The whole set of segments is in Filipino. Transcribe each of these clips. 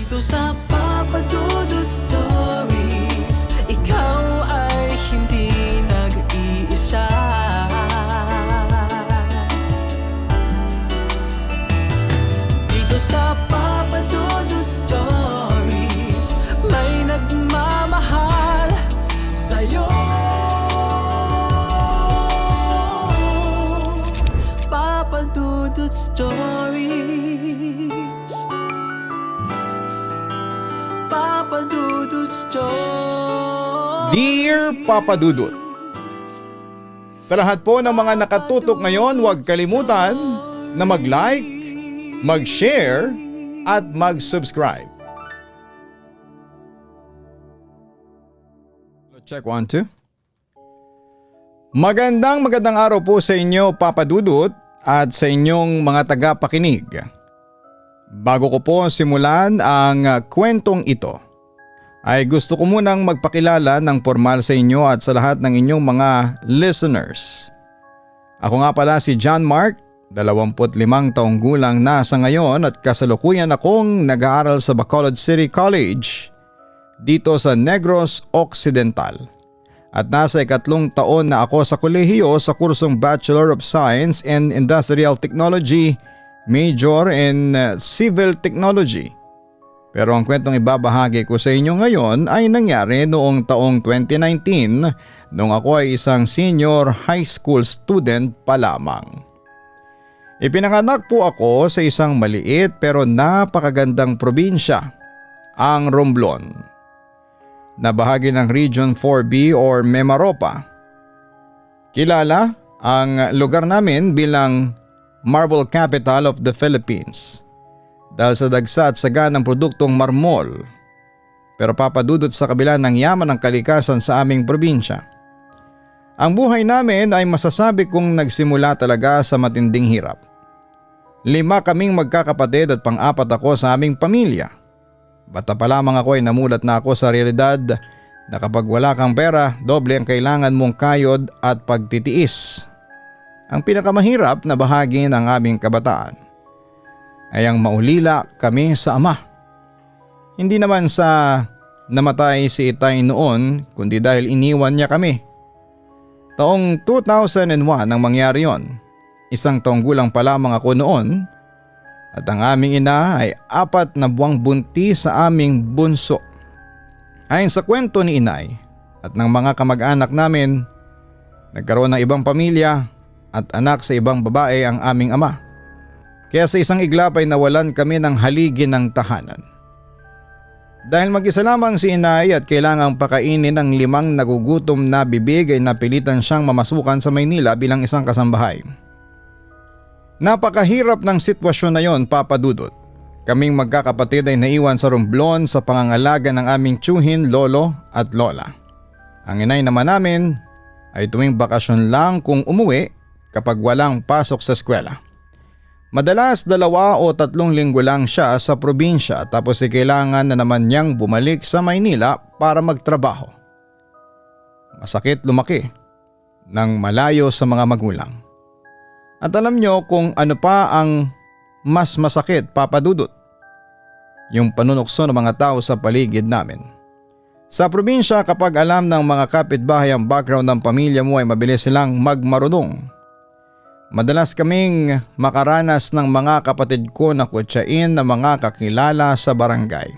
Dito sa Papa Dudut Stories, ikaw ay hindi nag-iisa. Dito sa Papa Dudut Stories, may nagmamahal sa'yo. Papa Dudut Stories, Papa Dudut Stories. Dear Papa Dudut, sa lahat po ng mga nakatutok ngayon, huwag kalimutan na mag-like, mag-share at mag-subscribe. Check 1, 2. Magandang araw po sa inyo, Papa Dudut, at sa inyong mga tagapakinig. Bago ko po simulan ang kwentong ito, ay gusto ko munang magpakilala ng formal sa inyo at sa lahat ng inyong mga listeners. Ako nga pala si John Mark, 25 taong gulang na sa ngayon at kasalukuyan akong nag-aaral sa Bacolod City College dito sa Negros Occidental. At nasa 3 taon na ako sa kolehiyo sa kursong Bachelor of Science in Industrial Technology, major in Civil Technology. Pero ang kwentong ibabahagi ko sa inyo ngayon ay nangyari noong taong 2019 nung ako ay isang senior high school student pa lamang. Ipinanganak po ako sa isang maliit pero napakagandang probinsya, ang Romblon, na bahagi ng Region 4B or Mimaropa. Kilala ang lugar namin bilang Marble Capital of the Philippines dahil sa dagsa at saga ng produktong marmol. Pero papadudot sa kabila ng yaman ng kalikasan sa aming probinsya, ang buhay namin ay masasabi kong nagsimula talaga sa matinding hirap. 5 kaming magkakapatid at 4 ako sa aming pamilya. Bata pa lamang ako ay namulat na ako sa realidad na kapag wala kang pera, doble ang kailangan mong kayod at pagtitiis. Ang pinakamahirap na bahagi ng aming kabataan ay ang maulila kami sa ama. Hindi naman sa namatay si Itay noon kundi dahil iniwan niya kami. Taong 2001 nang mangyari yon. 1 taong gulang pa lamang ako noon at ang aming ina ay 4 na buwang buntis sa aming bunso. Ayon sa kwento ni inay at ng mga kamag-anak namin, nagkaroon ng ibang pamilya at anak sa ibang babae ang aming ama. Kaya sa isang iglap ay nawalan kami ng haligi ng tahanan. Dahil mag-isa lamang si inay at kailangang pakainin ng 5 nagugutom na bibig ay napilitan siyang mamasukan sa Maynila bilang isang kasambahay. Napakahirap ng sitwasyon na yon, Papa Dudut. Kaming magkakapatid ay naiwan sa Romblon sa pangangalaga ng aming tiyuhin, lolo at lola. Ang inay naman namin ay tuwing bakasyon lang kung umuwi kapag walang pasok sa eskwela. Madalas 2 o 3 linggo lang siya sa probinsya tapos kailangan na naman niyang bumalik sa Maynila para magtrabaho. Masakit lumaki nang malayo sa mga magulang. At alam niyo kung ano pa ang mas masakit, Papa Dudut? Yung panunukso ng mga tao sa paligid namin. Sa probinsya kapag alam ng mga kapitbahay ang background ng pamilya mo ay mabilis silang magmarunong. Madalas kaming makaranas ng mga kapatid ko na kutsain na mga kakilala sa barangay.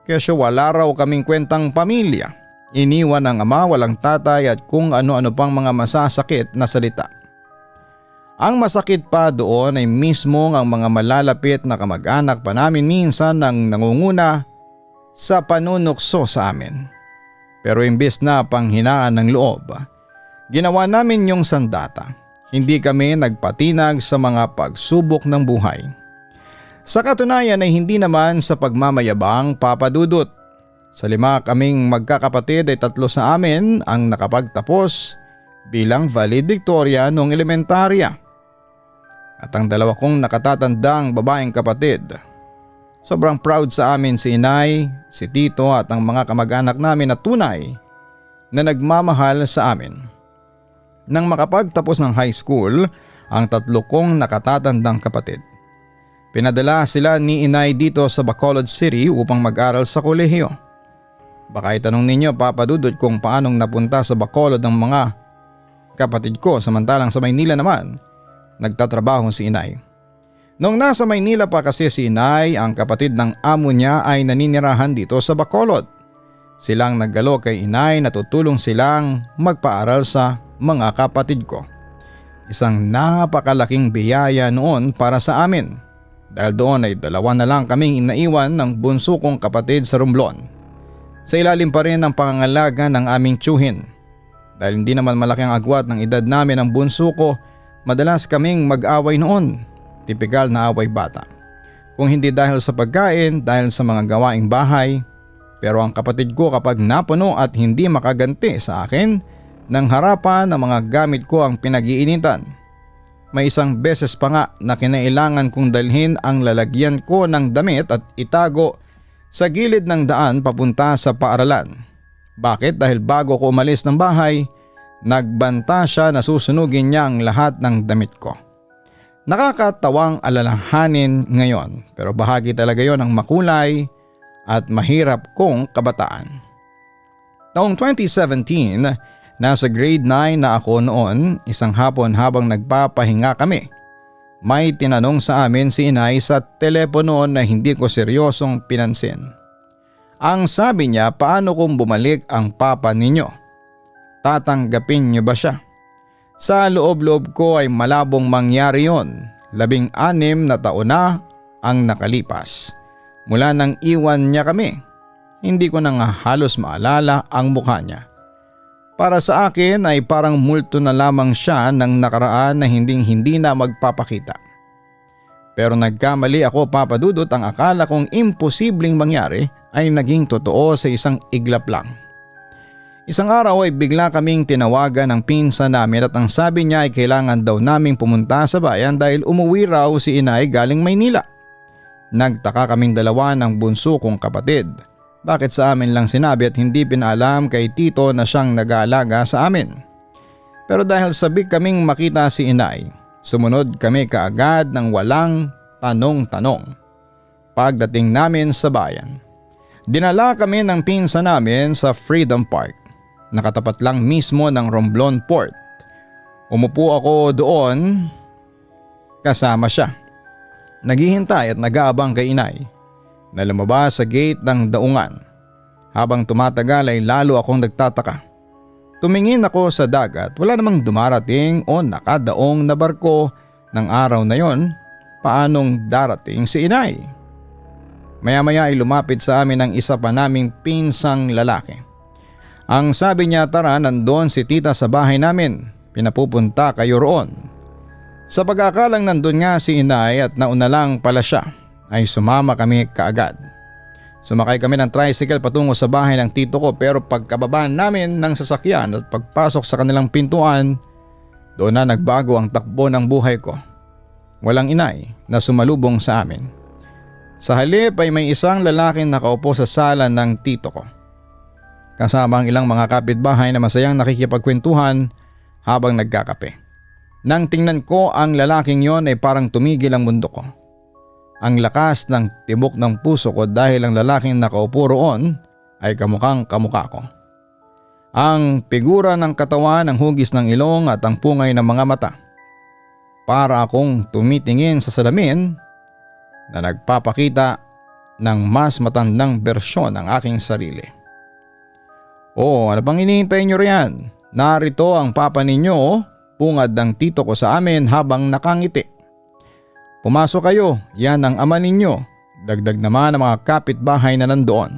Kesyo wala raw kaming kwentang pamilya. Iniwan ng ama, walang tatay at kung ano-ano pang mga masasakit na salita. Ang masakit pa doon ay mismo ang mga malalapit na kamag-anak pa namin minsan nang nangunguna sa panunukso sa amin. Pero imbis na panghinaan ng loob, ginawa namin yung sandata. Hindi kami nagpatinag sa mga pagsubok ng buhay. Sa katunayan ay hindi naman sa pagmamayabang, Papa Dudut. Sa 5 kaming magkakapatid ay 3 sa amin ang nakapagtapos bilang valedictorian noong elementarya. At ang 2 kong nakatatandang babaeng kapatid. Sobrang proud sa amin si inay, si tito at ang mga kamag-anak namin na tunay na nagmamahal sa amin. Nang makapagtapos ng high school, ang 3 kong nakatatandang kapatid, Pinadala sila ni inay dito sa Bacolod City upang mag-aral sa kolehiyo. Baka itanong ninyo Papa Dudut kung paanong napunta sa Bacolod ang mga kapatid ko samantalang sa Maynila naman nagtatrabaho si inay. Noong nasa Maynila pa kasi si inay, ang kapatid ng amo niya ay naninirahan dito sa Bacolod. Silang naggalo kay inay na tutulong silang magpaaral sa mga kapatid ko. Isang napakalaking biyaya noon para sa amin. Dahil doon ay 2 na lang kaming inaiwan ng bunso kong kapatid sa Romblon. Sa ilalim pa rin ng pangangalaga ng aming tiyuhin. Dahil hindi naman malaki ang agwat ng edad namin ng bunso ko, madalas kaming mag-away noon. Tipikal na away bata. Kung hindi dahil sa pagkain, dahil sa mga gawaing bahay. Pero ang kapatid ko kapag napuno at hindi makaganti sa akin, nang harapan ng mga gamit ko ang pinag-iinitan. May isang beses pa nga na kinailangan kong dalhin ang lalagyan ko ng damit at itago sa gilid ng daan papunta sa paaralan. Bakit? Dahil bago ko umalis ng bahay, nagbanta siya na susunugin niya ang lahat ng damit ko. Nakakatawang alalahanin ngayon pero bahagi talaga yon ng makulay at mahirap kong kabataan. Noong 2017, nasa grade 9 na ako noon, isang hapon habang nagpapahinga kami. May tinanong sa amin si inay sa telepono na hindi ko seryosong pinansin. Ang sabi niya, paano kung bumalik ang papa ninyo? Tatanggapin niyo ba siya? Sa loob-loob ko ay malabong mangyari yon. 16 na taon na ang nakalipas. Mula nang iwan niya kami, hindi ko na nga halos maalala ang mukha niya. Para sa akin ay parang multo na lamang siya ng nakaraan na hindi na magpapakita. Pero nagkamali ako Papa Dudut, ang akala kong imposibleng mangyari ay naging totoo sa isang iglap lang. Isang araw ay bigla kaming tinawagan ng pinsan namin at ang sabi niya ay kailangan daw naming pumunta sa bayan dahil umuwi raw si inay galing Maynila. Nagtaka kaming dalawa ng bunso kong kapatid. Bakit sa amin lang sinabi at hindi pinaalam kay tito na siyang nag-aalaga sa amin? Pero dahil sabik kaming makita si inay, sumunod kami kaagad ng walang tanong-tanong. Pagdating namin sa bayan, dinala kami ng pinsan namin sa Freedom Park. Nakatapat lang mismo ng Romblon Port. Umupo ako doon kasama siya. Naghihintay at nag-aabang kay inay na lumabas sa gate ng daungan. Habang tumatagal ay lalo akong nagtataka. Tumingin ako sa dagat, wala namang dumarating o nakadaong na barko ng araw na yon. Paanong darating si inay? Maya-maya ay lumapit sa amin ang isa pa naming pinsang lalaki. Ang sabi niya, tara, nandun si tita sa bahay namin, pinapupunta kayo roon. Sa pag-akalang nandun nga si inay at nauna lang pala siya, ay sumama kami kaagad. Sumakay kami ng tricycle patungo sa bahay ng tito ko pero pagkababa namin ng sasakyan at pagpasok sa kanilang pintuan, doon na nagbago ang takbo ng buhay ko. Walang inay na sumalubong sa amin. Sa halip ay may isang lalaking nakaupo sa sala ng tito ko. Kasama ang ilang mga kapitbahay na masayang nakikipagkwentuhan habang nagkakape. Nang tingnan ko ang lalaking yon ay parang tumigil ang mundo ko. Ang lakas ng tibok ng puso ko dahil ang lalaking nakaupo roon ay kamukhang kamukha ko. Ang figura ng katawan, ang hugis ng ilong at ang pungay ng mga mata. Para akong tumitingin sa salamin na nagpapakita ng mas matandang bersyon ng aking sarili. Oh, ano bang hinihintay nyo riyan? Narito ang papa ninyo, pungad ng tito ko sa amin habang nakangiti. Pumasok kayo, yan ang ama ninyo, dagdag naman ang mga kapitbahay na nandoon.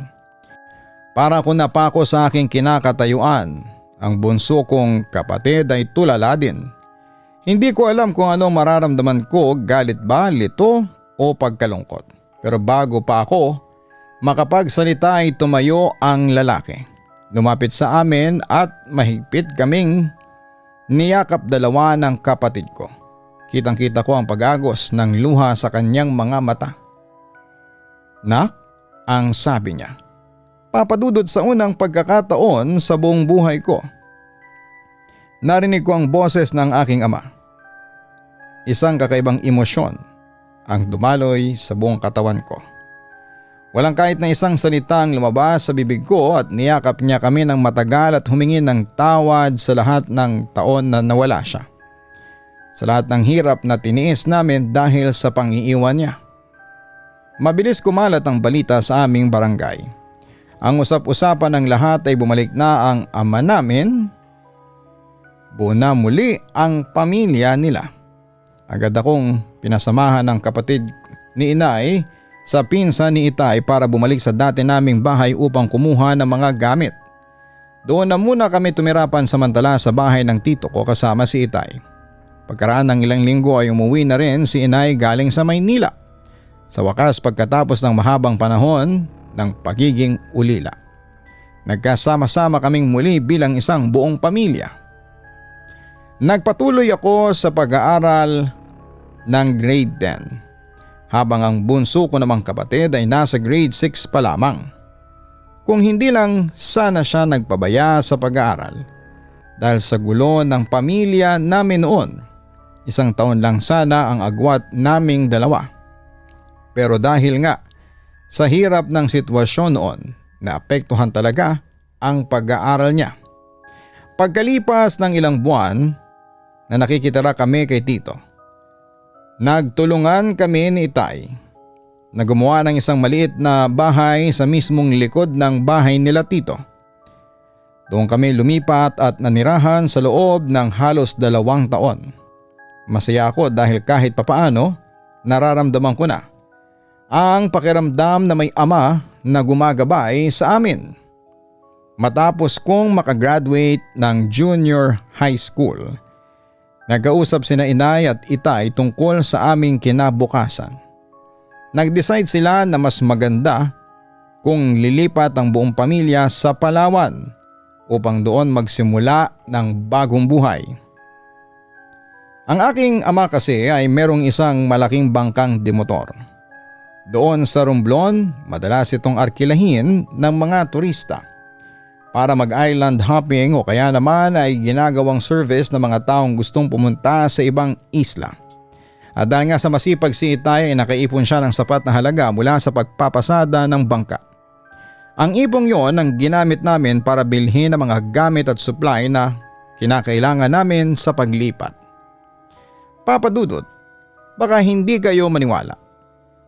Para ako napako sa aking kinakatayuan, ang bunso kong kapatid ay tulala din. Hindi ko alam kung ano mararamdaman ko, galit ba, lito o pagkalungkot. Pero bago pa ako makapagsalita ay tumayo ang lalaki. Lumapit sa amin at mahigpit kaming niyakap dalawa ng kapatid ko. Kitang-kita ko ang pag-agos ng luha sa kanyang mga mata. Nak, ang sabi niya. Papadudod sa unang pagkakataon sa buong buhay ko. Narinig ko ang boses ng aking ama. Isang kakaibang emosyon ang dumaloy sa buong katawan ko. Walang kahit na isang salita ang lumabas sa bibig ko at niyakap niya kami ng matagal at humingi ng tawad sa lahat ng taon na nawala siya. Sa lahat ng hirap na tiniis namin dahil sa pang-iiwan niya. Mabilis kumalat ang balita sa aming barangay. Ang usap-usapan ng lahat ay bumalik na ang ama namin. Buo na muli ang pamilya nila. Agad akong pinasamahan ng kapatid ni inay sa pinsan ni itay para bumalik sa dati naming bahay upang kumuha ng mga gamit. Doon na muna kami tumira pansamantala sa bahay ng tito ko kasama si itay. Pagkaraan ng ilang linggo ay umuwi na rin si inay galing sa Maynila. Sa wakas pagkatapos ng mahabang panahon ng pagiging ulila. Nagkasama-sama kaming muli bilang isang buong pamilya. Nagpatuloy ako sa pag-aaral ng grade 10 habang ang bunso ko namang kapatid ay nasa grade 6 pa lamang. Kung hindi lang sana siya nagpabaya sa pag-aaral dahil sa gulo ng pamilya namin noon, 1 taon lang sana ang agwat naming dalawa. Pero dahil nga sa hirap ng sitwasyon noon, naapektuhan talaga ang pag-aaral niya. Pagkalipas ng ilang buwan na nakikitira kami kay tito, nagtulungan kami ni itay na gumawa ng isang maliit na bahay sa mismong likod ng bahay nila tito. Doon kami lumipat at nanirahan sa loob ng halos 2 taon. Masaya ako dahil kahit papaano nararamdaman ko na ang pakiramdam na may ama na gumagabay sa amin. Matapos kong makagraduate ng junior high school, nagkausap sina inay at itay tungkol sa aming kinabukasan. Nag-decide sila na mas maganda kung lilipat ang buong pamilya sa Palawan upang doon magsimula ng bagong buhay. Ang aking ama kasi ay merong isang malaking bangkang demotor. Doon sa Romblon, madalas itong arkilahin ng mga turista para mag-island hopping o kaya naman ay ginagawang service ng mga taong gustong pumunta sa ibang isla. At dahil nga sa masipag si itay ay nakaipon siya ng sapat na halaga mula sa pagpapasada ng bangka. Ang ipong yon ang ginamit namin para bilhin ang mga gamit at supply na kinakailangan namin sa paglipat. Papa Dudut, baka hindi kayo maniwala.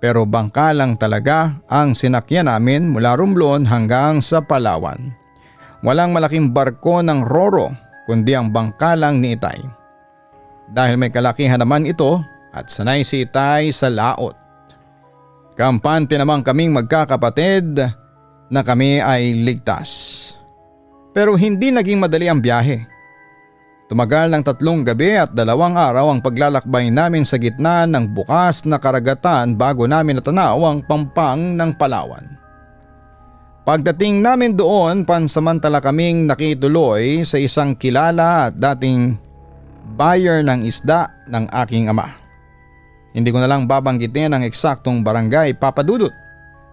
Pero bangka lang talaga ang sinakyan namin mula Romblon hanggang sa Palawan. Walang malaking barko ng Roro kundi ang bangka lang ni itay. Dahil may kalakihan naman ito at sanay si itay sa laot. Kampante naman kaming magkakapatid na kami ay ligtas. Pero hindi naging madali ang biyahe. Tumagal ng 3 gabi at 2 araw ang paglalakbay namin sa gitna ng bukas na karagatan bago namin natanaw ang pampang ng Palawan. Pagdating namin doon, pansamantala kaming nakituloy sa isang kilala at dating buyer ng isda ng aking ama. Hindi ko na lang babanggitin ang eksaktong barangay, Papa Dudut.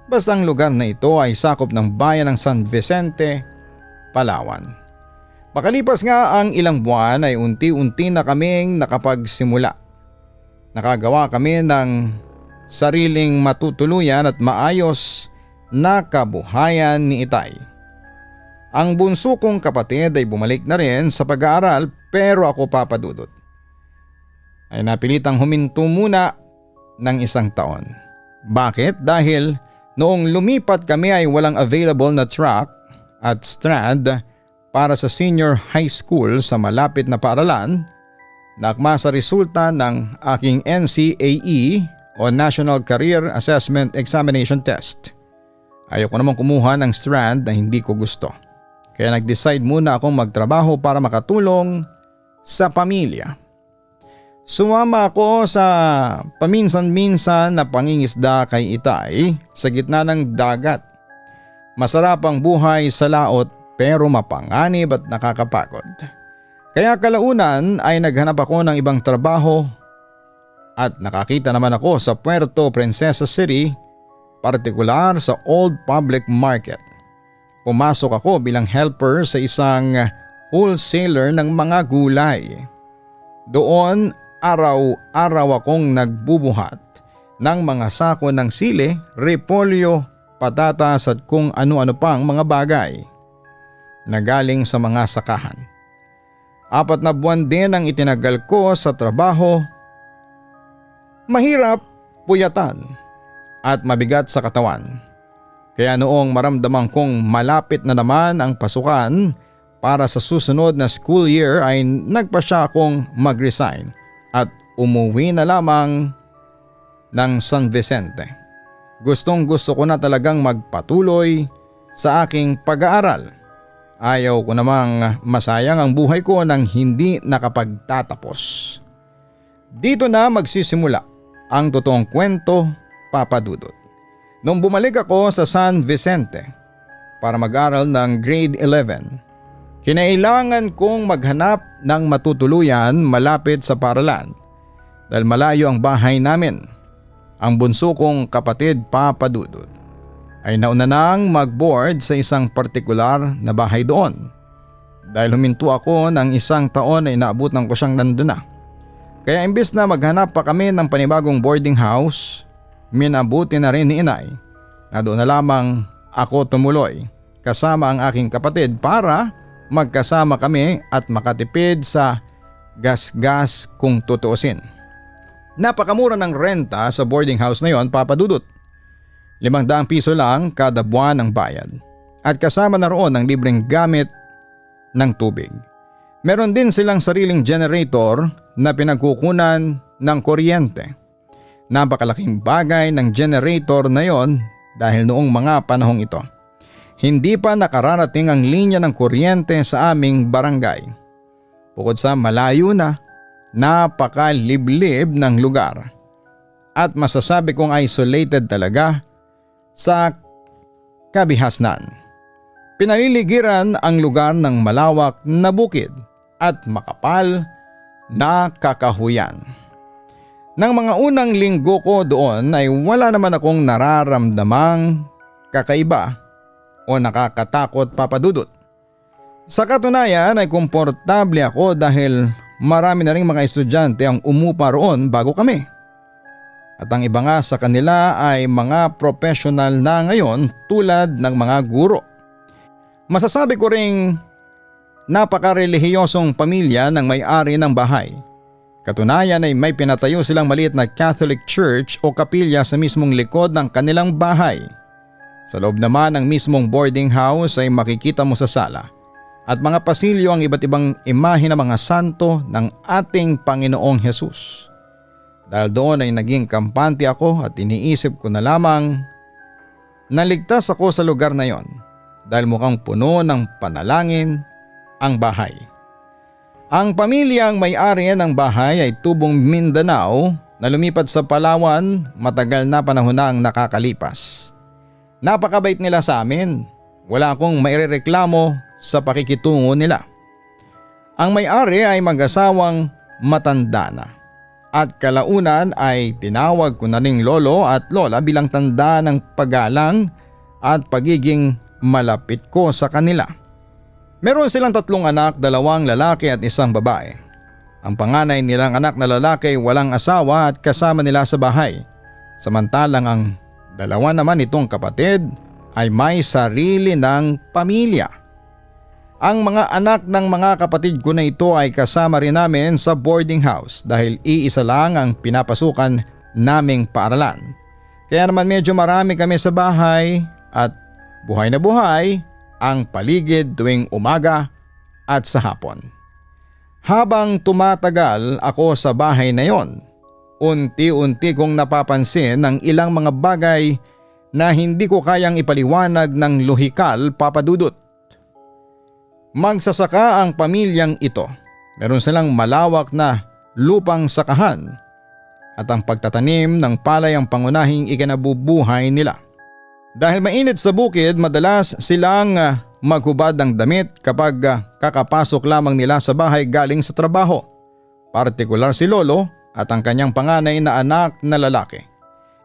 Basta ang lugar na ito ay sakop ng bayan ng San Vicente, Palawan. Makalipas nga ang ilang buwan ay unti-unti na kaming nakapagsimula. Nakagawa kami ng sariling matutuluyan at maayos na kabuhayan ni itay. Ang bunso kong kapatid ay bumalik na rin sa pag-aaral pero ako, Papa Dudut, ay napilitang huminto muna ng 1 taon. Bakit? Dahil noong lumipat kami ay walang available na track at strand para sa senior high school sa malapit na paaralan na akma sa resulta ng aking NCAE o National Career Assessment Examination Test. Ayoko naman kumuha ng strand na hindi ko gusto. Kaya nag-decide muna akong magtrabaho para makatulong sa pamilya. Sumama ako sa paminsan-minsan na pangingisda kay itay sa gitna ng dagat. Masarap ang buhay sa laot pero mapanganib at nakakapagod. Kaya kalaunan ay naghanap ako ng ibang trabaho at nakakita naman ako sa Puerto Princesa City, partikular sa Old Public Market. Pumasok ako bilang helper sa isang wholesaler ng mga gulay. Doon araw-araw akong nagbubuhat ng mga sako ng sili, repolyo, patatas at kung ano-ano pang mga bagay na galing sa mga sakahan. 4 na buwan din ang itinagal ko sa trabaho. Mahirap, puyatan at mabigat sa katawan. Kaya noong maramdaman kong malapit na naman ang pasukan para sa susunod na school year ay nagpasya akong mag-resign at umuwi na lamang ng San Vicente. Gustong-gusto ko na talagang magpatuloy sa aking pag-aaral. Ayaw ko namang masayang ang buhay ko nang hindi nakapagtatapos. Dito na magsisimula ang totoong kwento, Papa Dudut. Nung bumalik ako sa San Vicente para mag-aral ng grade 11, kinailangan kong maghanap ng matutuluyan malapit sa paaralan dahil malayo ang bahay namin. Ang bunso kong kapatid, Papa Dudut, ay nauna nang mag-board sa isang partikular na bahay doon. Dahil huminto ako ng 1 taon ay naabutan ko siyang nandun na. Kaya imbis na maghanap pa kami ng panibagong boarding house, minabuti na rin ni inay na doon na lamang ako tumuloy kasama ang aking kapatid para magkasama kami at makatipid sa gas-gas kung tutuusin. Napakamura ng renta sa boarding house na yon, Papa Dudut. 500 piso lang kada buwan ang bayad at kasama na roon ang libreng gamit ng tubig. Meron din silang sariling generator na pinagkukunan ng kuryente. Napakalaking bagay ng generator na yon dahil noong mga panahong ito, hindi pa nakararating ang linya ng kuryente sa aming barangay. Bukod sa malayo na, napakaliblib ng lugar at masasabi kong isolated talaga sa kabihasnan. Pinaliligiran ang lugar ng malawak na bukid at makapal na kakahuyan. Nang mga unang linggo ko doon ay wala naman akong nararamdamang kakaiba o nakakatakot, Papa Dudut. Sa katunayan ay komportable ako dahil marami na ring mga estudyante ang umupa roon bago kami. At ang iba nga sa kanila ay mga professional na ngayon tulad ng mga guro. Masasabi ko ring napakarelihiyosong pamilya ng may-ari ng bahay. Katunayan ay may pinatayo silang maliit na Catholic Church o kapilya sa mismong likod ng kanilang bahay. Sa loob naman ng mismong boarding house ay makikita mo sa sala at mga pasilyo ang iba't ibang imahe ng mga santo ng ating Panginoong Hesus. Dahil doon ay naging kampante ako at iniisip ko na lamang naligtas ako sa lugar na yon dahil mukhang puno ng panalangin ang bahay. Ang pamilyang may-ari ng bahay ay tubong Mindanao na lumipat sa Palawan matagal na panahon na ang nakakalipas. Napakabait nila sa amin. Wala akong mairereklamo sa pakikitungo nila. Ang may-ari ay mag-asawang matanda na at kalaunan ay tinawag ko na ring lolo at lola bilang tanda ng paggalang at pagiging malapit ko sa kanila. Meron silang 3 anak, 2 lalaki at 1 babae. Ang panganay nilang anak na lalaki walang asawa at kasama nila sa bahay. Samantalang ang 2 naman itong kapatid ay may sarili ng pamilya. Ang mga anak ng mga kapatid ko na ito ay kasama rin namin sa boarding house dahil iisa lang ang pinapasukan naming paaralan. Kaya naman medyo marami kami sa bahay at buhay na buhay ang paligid tuwing umaga at sa hapon. Habang tumatagal ako sa bahay na yon, unti-unti kong napapansin ang ilang mga bagay na hindi ko kayang ipaliwanag ng lohikal, Papa Dudut. Magsasaka ang pamilyang ito. Meron silang malawak na lupang sakahan at ang pagtatanim ng palay ang pangunahing ikinabubuhay nila. Dahil mainit sa bukid, madalas silang maghubad ng damit kapag kakapasok lamang nila sa bahay galing sa trabaho. Partikular si Lolo at ang kanyang panganay na anak na lalaki.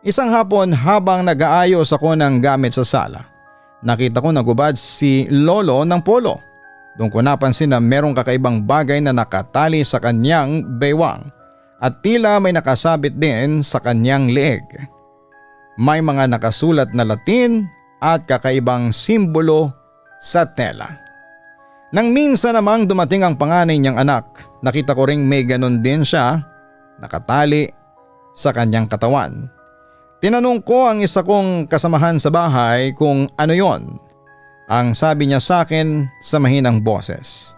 Isang hapon habang nag-aayos ako ng gamit sa sala, nakita ko naghubad si Lolo ng polo. Doon ko napansin na merong kakaibang bagay na nakatali sa kanyang baywang at tila may nakasabit din sa kanyang leeg. May mga nakasulat na Latin at kakaibang simbolo sa tela. Nang minsan namang dumating ang panganay niyang anak, nakita ko ring may ganon din siya nakatali sa kanyang katawan. Tinanong ko ang isa kong kasamahan sa bahay kung ano yon. Ang sabi niya sa akin sa mahinang boses,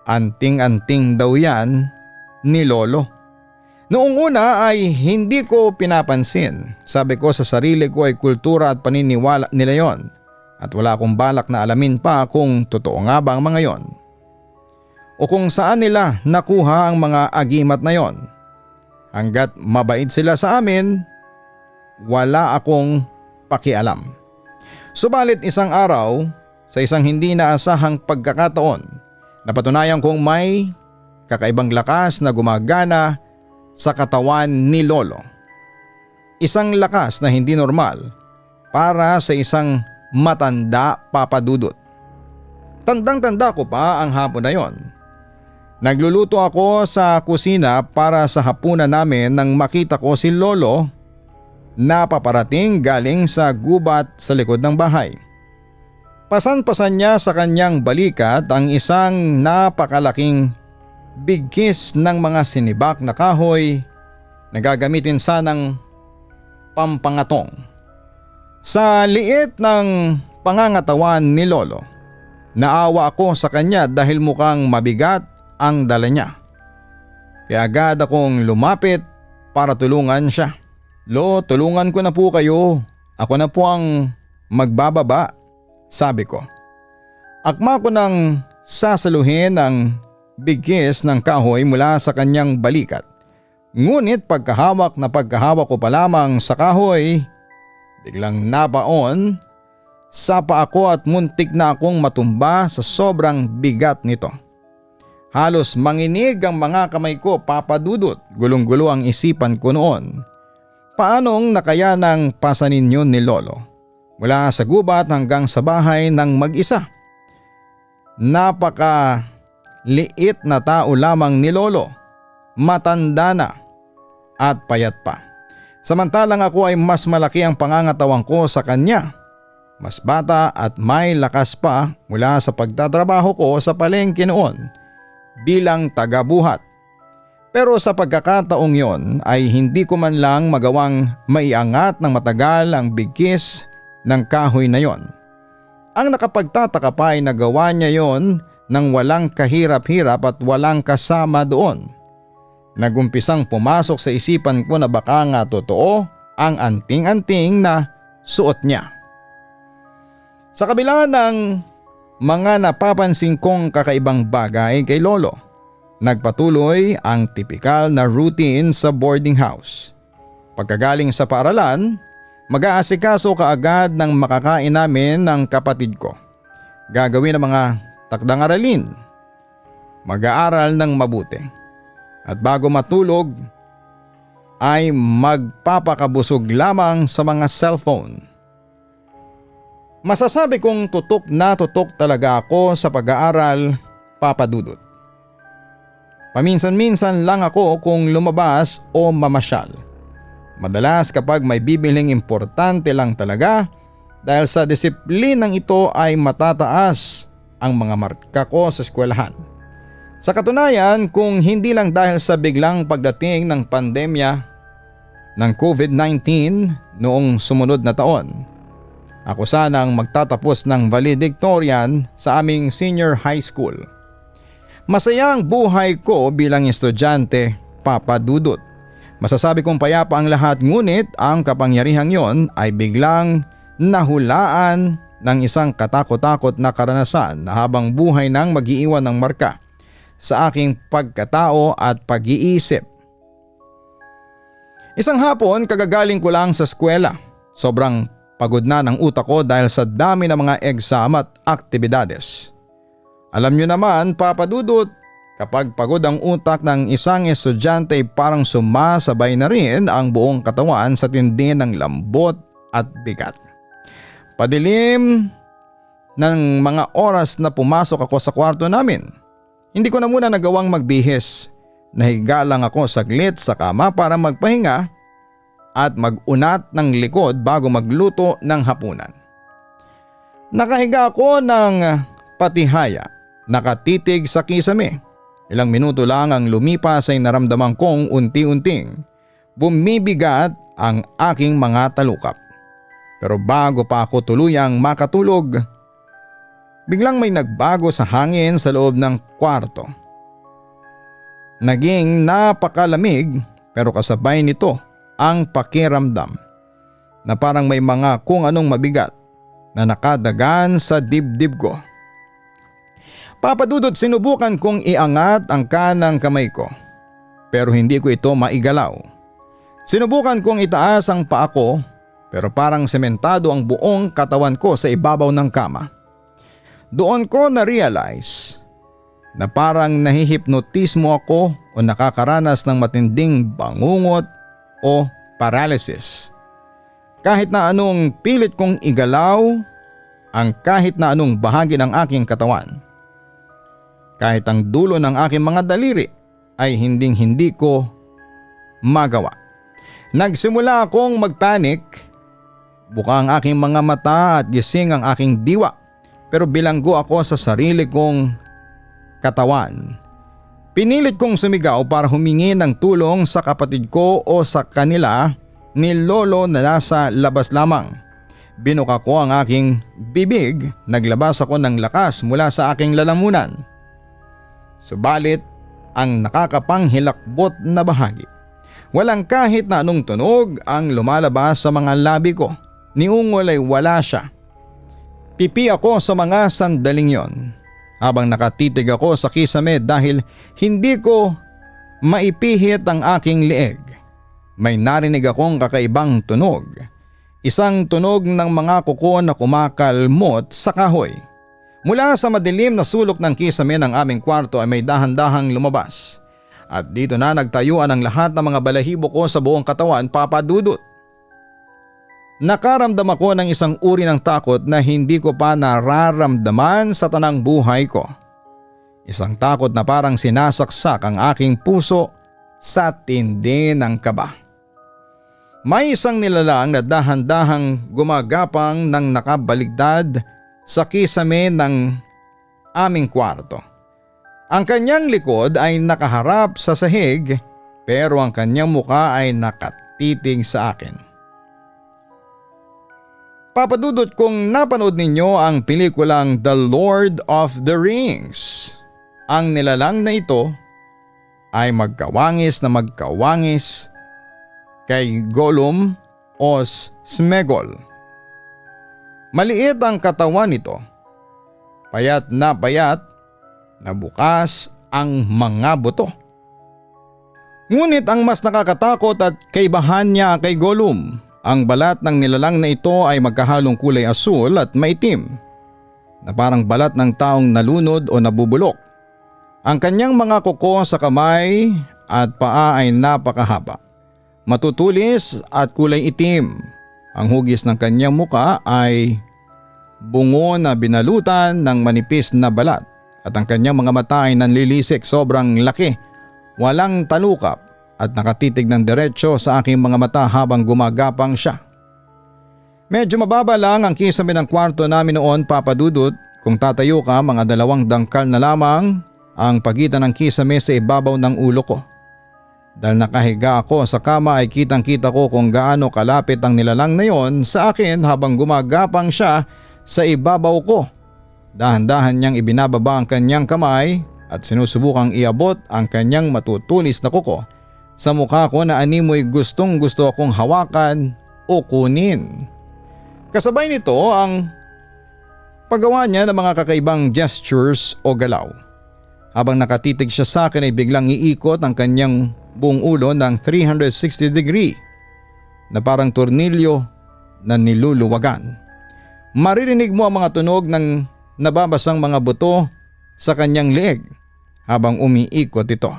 anting-anting daw yan ni Lolo. Noong una ay hindi ko pinapansin. Sabi ko sa sarili ko ay kultura at paniniwala nila yon. At wala akong balak na alamin pa kung totoo nga ba ang mga yon. O kung saan nila nakuha ang mga agimat na yon. Hanggat mabait sila sa amin, wala akong pakialam. Subalit isang araw, sa isang hindi naasahang pagkakataon, napatunayan kong may kakaibang lakas na gumagana sa katawan ni Lolo. Isang lakas na hindi normal para sa isang matanda, Papa Dudut. Tandang-tanda ko pa ang hapon na yon. Nagluluto ako sa kusina para sa hapunan namin nang makita ko si Lolo na paparating galing sa gubat sa likod ng bahay. Pasan-pasan niya sa kanyang balikat ang isang napakalaking bigkis ng mga sinibak na kahoy na gagamitin sanang pampangatong. Sa liit ng pangangatawan ni Lolo, naawa ako sa kanya dahil mukhang mabigat ang dala niya. Kaya agad akong lumapit para tulungan siya. Lo, tulungan ko na po kayo. Ako na po ang magbababa, sabi ko. Akma ko nang sasaluhin ang bigkis ng kahoy mula sa kanyang balikat. Ngunit pagkahawak ko pa lamang sa kahoy, biglang nabaon sa paa ko at muntik na akong matumba sa sobrang bigat nito. Halos manginig ang mga kamay ko, Papa Dudut. Gulong-gulo ang isipan ko noon. Paanong nakayanang pasanin yun ni Lolo? Mula sa gubat hanggang sa bahay ng mag-isa. Napaka-liit na tao lamang ni Lolo. Matanda na at payat pa. Samantalang ako ay mas malaki ang pangangatawan ko sa kanya. Mas bata at may lakas pa mula sa pagtatrabaho ko sa palengke noon bilang tagabuhat. Pero sa pagkakataong yon ay hindi ko man lang magawang maiangat ng matagal ang bigkis ng kahoy na yon. Ang nakapagtataka pa ay nagawa niya yon nang walang kahirap-hirap at walang kasama doon. Nagumpisang pumasok sa isipan ko na baka nga totoo ang anting-anting na suot niya. Sa kabila ng mga napapansin kong kakaibang bagay kay Lolo, nagpatuloy ang tipikal na routine sa boarding house. Pagkagaling sa paaralan, mag-aasikaso kaagad ng makakain namin ng kapatid ko. Gagawin ang mga takdang aralin. Mag-aaral ng mabuti. At bago matulog ay magpapakabusog lamang sa mga cellphone. Masasabi kong tutok na tutok talaga ako sa pag-aaral, Papa Dudut. Paminsan-minsan lang ako kung lumabas o mamasyal. Madalas kapag may bibiling importante lang talaga dahil sa disiplinang ito ay matataas ang mga marka ko sa eskwelahan. Sa katunayan, kung hindi lang dahil sa biglang pagdating ng pandemya ng COVID-19 noong sumunod na taon, ako sanang magtatapos ng valedictorian sa aming senior high school. Masaya ang buhay ko bilang estudyante, Papa Dudut. Masasabi kong payapa ang lahat, ngunit ang kapangyarihang yon ay biglang nahulaan ng isang katakot-takot na karanasan na habang buhay nang mag-iiwan ng marka sa aking pagkatao at pag-iisip. Isang hapon, kagagaling ko lang sa eskwela. Sobrang pagod na ng utak ko dahil sa dami ng mga exam at aktibidades. Alam nyo naman, Papa Dudut, kapag pagod ang utak ng isang estudyante parang sumasabay na rin ang buong katawan sa tindi ng lambot at bigat. Padilim ng mga oras na pumasok ako sa kwarto namin. Hindi ko na muna nagawang magbihis. nahiga lang ako saglit sa kama para magpahinga at mag-unat ng likod bago magluto ng hapunan. Nakahiga ako ng patihaya, nakatitig sa kisame. Ilang minuto lang ang lumipas ay naramdaman kong unti-unting bumibigat ang aking mga talukap. Pero bago pa ako tuluyang makatulog, biglang may nagbago sa hangin sa loob ng kwarto. Naging napakalamig pero kasabay nito ang pakiramdam na parang may mga kung anong mabigat na nakadagan sa dibdib ko. Papa Dudut, sinubukan kong iangat ang kanang kamay ko pero hindi ko ito maigalaw. Sinubukan kong itaas ang paa ko pero parang sementado ang buong katawan ko sa ibabaw ng kama. Doon ko na-realize na parang nahihipnotismo ako o nakakaranas ng matinding bangungot o paralysis. Kahit na anong pilit kong igalaw ang kahit na anong bahagi ng aking katawan. Kahit ang dulo ng aking mga daliri ay hinding-hindi ko magawa. Nagsimula akong magpanik. Buka ang aking mga mata at gising ang aking diwa pero bilanggo ako sa sarili kong katawan. Pinilit kong sumigaw para humingi ng tulong sa kapatid ko o sa kanila ni lolo na nasa labas lamang. Binuka ko ang aking bibig, naglabas ako ng lakas mula sa aking lalamunan. Subalit ang nakakapanghilakbot na bahagi. Walang kahit na anong tunog ang lumalabas sa mga labi ko. Ni Ungol ay wala siya. Pipi ako sa mga sandaling yon habang nakatitig ako sa kisame dahil hindi ko maipihit ang aking leeg. May narinig akong kakaibang tunog. Isang tunog ng mga kuko na kumakalmot sa kahoy. Mula sa madilim na sulok ng kisame ng aming kwarto ay may dahan-dahang lumabas. At dito na nagtayuan ang lahat ng mga balahibo ko sa buong katawan, Papa Dudut. Nakaramdam ako ng isang uri ng takot na hindi ko pa nararamdaman sa tanang buhay ko. Isang takot na parang sinasaksak ang aking puso sa tindi ng kaba. May isang nilalang na dahan-dahang gumagapang ng nakabaligtad sa kisame ng aming kwarto. Ang kanyang likod ay nakaharap sa sahig pero ang kanyang muka ay nakatitig sa akin. Papa Dudut, kung napanood ninyo ang pelikulang The Lord of the Rings, ang nilalang na ito ay magkawangis kay Gollum o Smegol. Maliit ang katawan nito, payat na bukas ang mga buto. Ngunit ang mas nakakatakot at kaibahan niya kay Gollum, ang balat ng nilalang na ito ay magkahalong kulay asul at maitim na parang balat ng taong nalunod o nabubulok. Ang kanyang mga kuko sa kamay at paa ay napakahaba, matutulis at kulay itim. Ang hugis ng kanyang muka ay bungo na binalutan ng manipis na balat at ang kanyang mga mata ay nanlilisik, sobrang laki, walang talukap at nakatitig ng diretsyo sa aking mga mata habang gumagapang siya. Medyo mababa lang ang kisame ng kwarto namin noon, Papa Dudut. Kung tatayo ka, mga 2 dangkal na lamang ang pagitan ng kisame sa ibabaw ng ulo ko. Dahil nakahiga ako sa kama ay kitang-kita ko kung gaano kalapit ang nilalang na yon sa akin habang gumagapang siya sa ibabaw ko. Dahan-dahan niyang ibinababa ang kanyang kamay at sinusubukang iabot ang kanyang matutulis na kuko sa mukha ko na animoy gustong-gusto akong hawakan o kunin. Kasabay nito ang paggawa niya ng mga kakaibang gestures o galaw. Habang nakatitig siya sa akin ay biglang iikot ang kanyang buong ulo ng 360 degree na parang tornilyo na niluluwagan. Maririnig mo ang mga tunog ng nababasang mga buto sa kanyang leeg habang umiikot ito.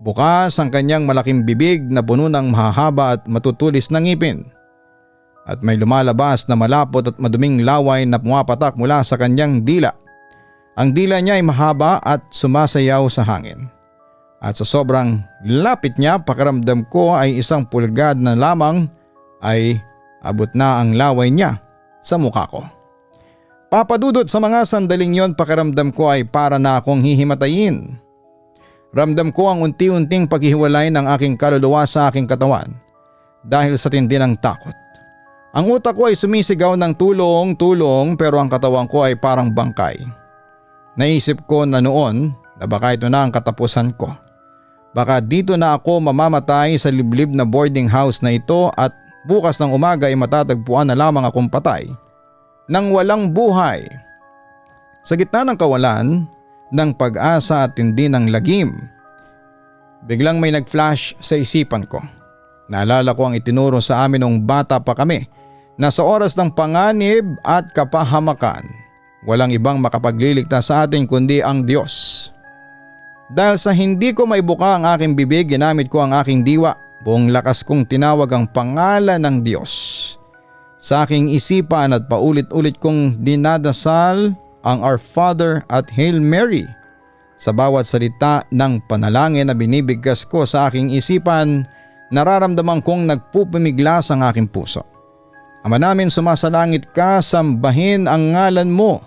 Bukas ang kanyang malaking bibig na puno ng mahahaba at matutulis na ngipin. At may lumalabas na malapot at maduming laway na pumapatak mula sa kanyang dila. Ang dila niya ay mahaba at sumasayaw sa hangin. At sa sobrang lapit niya, pakiramdam ko ay 1 pulgad na lamang ay abot na ang laway niya sa mukha ko. Papa Dudut, sa mga sandaling yon pakiramdam ko ay para na akong hihimatayin. Ramdam ko ang unti-unting paghihiwalay ng aking kaluluwa sa aking katawan dahil sa tindi ng takot. Ang utak ko ay sumisigaw ng tulong, tulong, pero ang katawan ko ay parang bangkay. Naisip ko na noon na baka ito na ang katapusan ko. Baka dito na ako mamamatay sa liblib na boarding house na ito at bukas ng umaga ay matatagpuan na lamang akong patay nang walang buhay. Sa gitna ng kawalan ng pag-asa at tindi ng lagim, biglang may nag-flash sa isipan ko. Naalala ko ang itinuro sa amin noong bata pa kami na sa oras ng panganib at kapahamakan, walang ibang makapagliligtas sa atin kundi ang Diyos. Dahil sa hindi ko maibuka ang aking bibig, ginamit ko ang aking diwa. Buong lakas kong tinawag ang pangalan ng Diyos. Sa aking isipan at paulit-ulit kong dinadasal ang Our Father at Hail Mary. Sa bawat salita ng panalangin na binibigkas ko sa aking isipan, nararamdaman kong nagpupumiglas ang aking puso. Ama namin, sumasalangit ka, sambahin ang ngalan mo.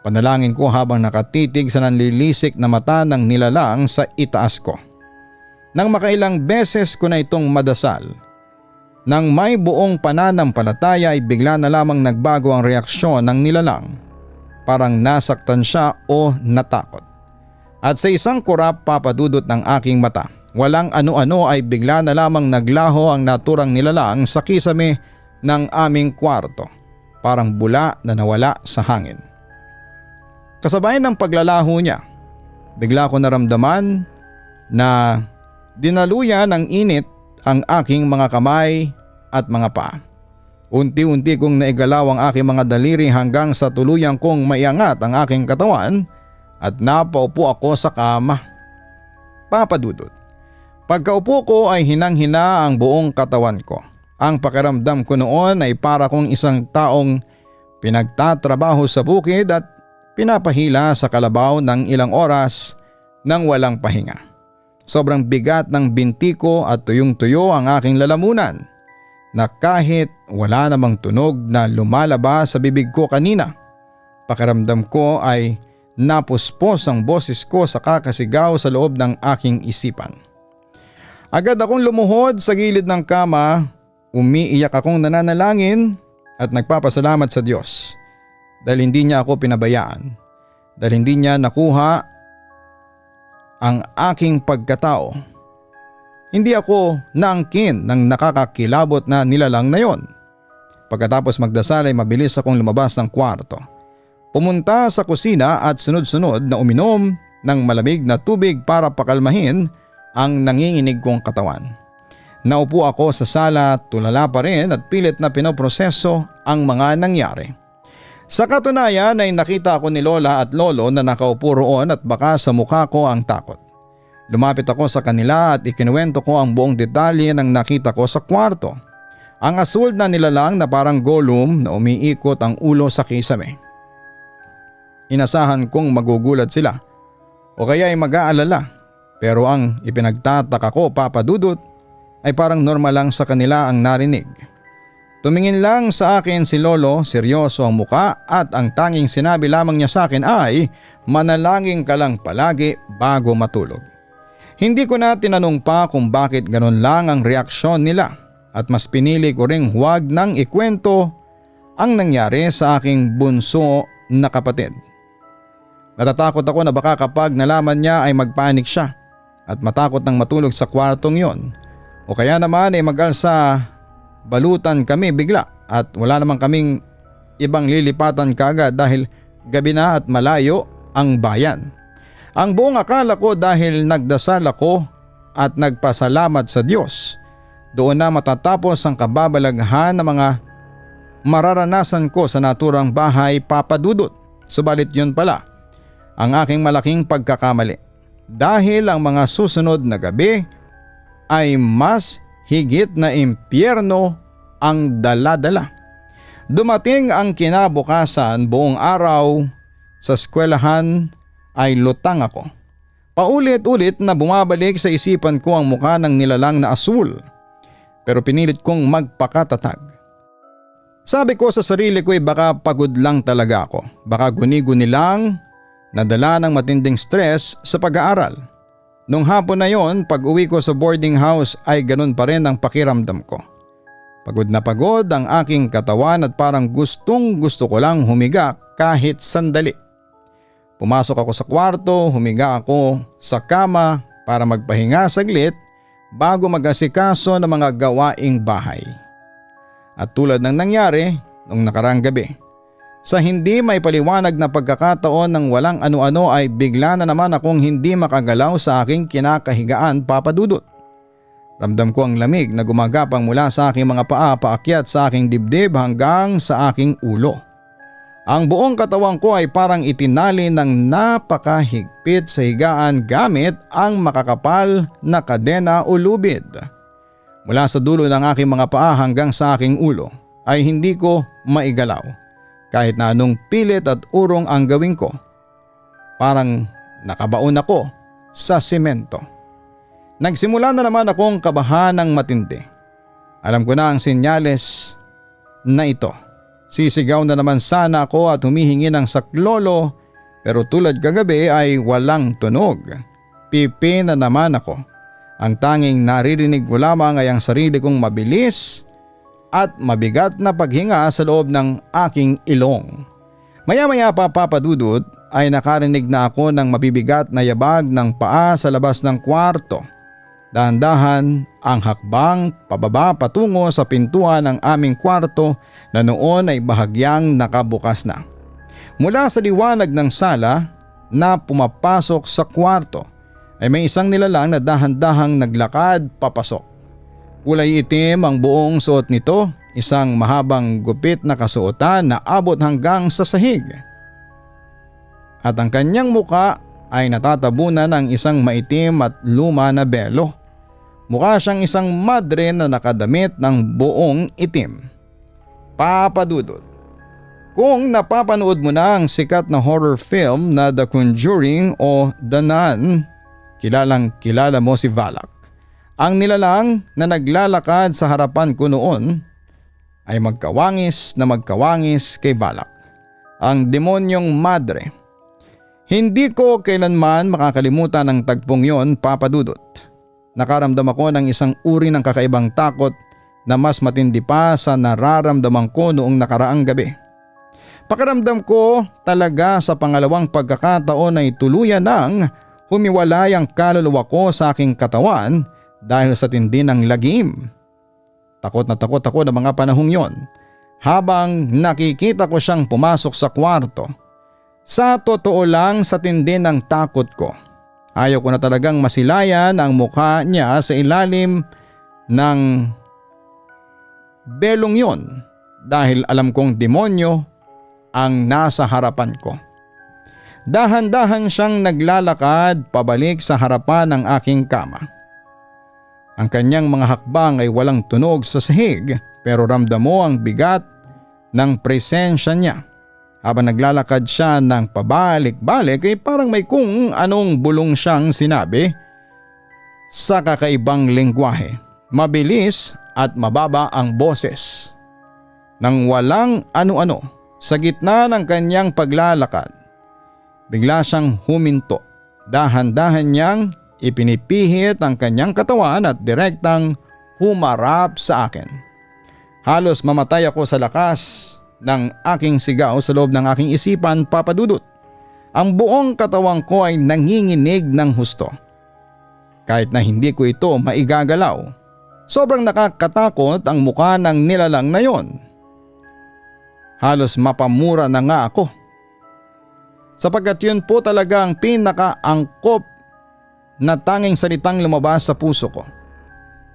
Panalangin ko habang nakatitig sa nanlilisik na mata ng nilalang sa itaas ko. Nang makailang beses ko na itong madasal, nang may buong pananampalataya ay bigla na lamang nagbago ang reaksyon ng nilalang. Parang nasaktan siya o natakot. At sa isang kurap, Papa Dudut, ng aking mata, walang ano-ano ay bigla na lamang naglaho ang naturang nilalang sa kisame ng aming kwarto. Parang bula na nawala sa hangin. Kasabay ng paglalaho niya, bigla ko naramdaman na dinaluyan ng init ang aking mga kamay at mga paa. Unti-unti kong naigalaw ang aking mga daliri hanggang sa tuluyang kong maiangat ang aking katawan at napaupo ako sa kama. Papa Dudut, pagkaupo ko ay hinang-hina ang buong katawan ko. Ang pakiramdam ko noon ay para kong isang taong pinagtatrabaho sa bukid at pinapahila sa kalabaw ng ilang oras nang walang pahinga. Sobrang bigat ng binti ko at tuyong-tuyo ang aking lalamunan na kahit wala namang tunog na lumalabas sa bibig ko kanina. Pakiramdam ko ay napuspos ang boses ko sa kakasigaw sa loob ng aking isipan. Agad akong lumuhod sa gilid ng kama, umiiyak akong nananalangin at nagpapasalamat sa Diyos dahil hindi niya ako pinabayaan, dahil hindi niya nakuha ang aking pagkatao. Hindi ako naangkin ng nakakakilabot na nilalang na yon. Pagkatapos magdasal ay mabilis akong lumabas ng kwarto. Pumunta sa kusina at sunod-sunod na uminom ng malamig na tubig para pakalmahin ang nanginginig kong katawan. Naupo ako sa sala, tulala pa rin at pilit na pinoproseso ang mga nangyari. Sa katunayan ay nakita ako ni Lola at Lolo na nakaupo roon at baka sa mukha ko ang takot. Lumapit ako sa kanila at ikinuwento ko ang buong detalye ng nakita ko sa kwarto. Ang asul na nilalang na parang golem na umiikot ang ulo sa kisame. Inasahan kong magugulat sila o kaya ay mag-aalala, pero ang ipinagtataka ko, Papa Dudut, ay parang normal lang sa kanila ang narinig. Tumingin lang sa akin si Lolo, seryoso ang muka at ang tanging sinabi lamang niya sa akin ay manalangin ka lang palagi bago matulog. Hindi ko na tinanong pa kung bakit ganun lang ang reaksyon nila at mas pinili ko ring huwag nang ikwento ang nangyari sa aking bunso na kapatid. Natatakot ako na baka kapag nalaman niya ay magpanik siya at matakot nang matulog sa kwartong yon o kaya naman ay mag-alsa balutan kami bigla at wala naman kaming ibang lilipatan kagad dahil gabi na at malayo ang bayan. Ang buong akala ko dahil nagdasal ako at nagpasalamat sa Diyos, doon na matatapos ang kababalaghan ng mga mararanasan ko sa naturang bahay, Papa Dudut. Subalit yun pala ang aking malaking pagkakamali dahil ang mga susunod na gabi ay mas higit na impyerno ang dala-dala. Dumating ang kinabukasan, buong araw sa eskwelahan ay lutang ako. Paulit-ulit na bumabalik sa isipan ko ang mukha ng nilalang na asul, pero pinilit kong magpakatatag. Sabi ko sa sarili ko baka pagod lang talaga ako, baka guni-guni lang, nadala ng matinding stress sa pag-aaral. Nung hapon na yon, pag uwi ko sa boarding house ay ganun pa rin ang pakiramdam ko. Pagod na pagod ang aking katawan at parang gustong gusto ko lang humiga kahit sandali. Pumasok ako sa kwarto, humiga ako sa kama para magpahinga saglit bago mag-asikaso ng mga gawaing bahay. At tulad ng nangyari nung nakaraang gabi, sa hindi may paliwanag na pagkakataon ng walang ano-ano ay bigla na naman akong hindi makagalaw sa aking kinakahigaan, Papa Dudut. Ramdam ko ang lamig na gumagapang mula sa aking mga paa paakyat sa aking dibdib hanggang sa aking ulo. Ang buong katawan ko ay parang itinali ng napakahigpit sa higaan gamit ang makakapal na kadena o lubid. Mula sa dulo ng aking mga paa hanggang sa aking ulo ay hindi ko maigalaw kahit na anong pilit at urong ang gawin ko. Parang nakabaon ako sa simento. Nagsimula na naman akong kabahan ng matindi. Alam ko na ang senyales na ito. Sisigaw na naman sana ako at humihingi ng saklolo, pero tulad kagabi ay walang tunog. Pipi na naman ako. Ang tanging naririnig ko lamang ay ang sarili kong mabilis at mabigat na paghinga sa loob ng aking ilong. Maya-maya pa, Papa Dudut, ay nakarinig na ako ng mabibigat na yabag ng paa sa labas ng kwarto. Dahan-dahan ang hakbang pababa patungo sa pintuan ng aming kwarto na noon ay bahagyang nakabukas na. Mula sa liwanag ng sala na pumapasok sa kwarto ay may isang nilalang na dahan-dahang naglakad papasok. Kulay itim ang buong suot nito, isang mahabang gupit na kasuotan na abot hanggang sa sahig. At ang kanyang muka ay natatabunan ng isang maitim at luma na belo. Mukha siyang isang madre na nakadamit ng buong itim. Papa Dudut, kung napapanood mo na ang sikat na horror film na The Conjuring o The Nun, kilalang kilala mo si Valak. Ang nilalang na naglalakad sa harapan ko noon ay magkawangis na magkawangis kay Valak, ang demonyong madre. Hindi ko kailanman makakalimutan ang tagpong yon, Papa Dudut. Nakaramdam ako ng isang uri ng kakaibang takot na mas matindi pa sa nararamdaman ko noong nakaraang gabi. Pakiramdam ko talaga sa pangalawang pagkakataon ay tuluyan nang humiwalay ang kaluluwa ko sa aking katawan dahil sa tindi ng lagim. Takot na takot ako ng mga panahong yon habang nakikita ko siyang pumasok sa kwarto. Sa totoo lang, sa tindi ng takot ko, ayaw ko na talagang masilayan ang mukha niya sa ilalim ng belong yon dahil alam kong demonyo ang nasa harapan ko. Dahan-dahan siyang naglalakad pabalik sa harapan ng aking kama. Ang kanyang mga hakbang ay walang tunog sa sahig, pero ramdam mo ang bigat ng presensya niya. Habang naglalakad siya ng pabalik-balik ay parang may kung anong bulong siyang sinabi sa kakaibang lengguwahe. Mabilis at mababa ang boses. Nang walang ano-ano, sa gitna ng kanyang paglalakad, bigla siyang huminto. Dahan-dahan niyang ipinipihit ang kanyang katawan at direktang humarap sa akin. Halos mamatay ako sa lakas ng aking sigaw sa loob ng aking isipan, Papa Dudut. Ang buong katawan ko ay nanginginig ng husto. Kahit na hindi ko ito maigagalaw, sobrang nakakatakot ang mukha ng nilalang na yon. Halos mapamura na nga ako. Sapagkat yun po talaga ang pinakaangkop na tanging salitang lumabas sa puso ko.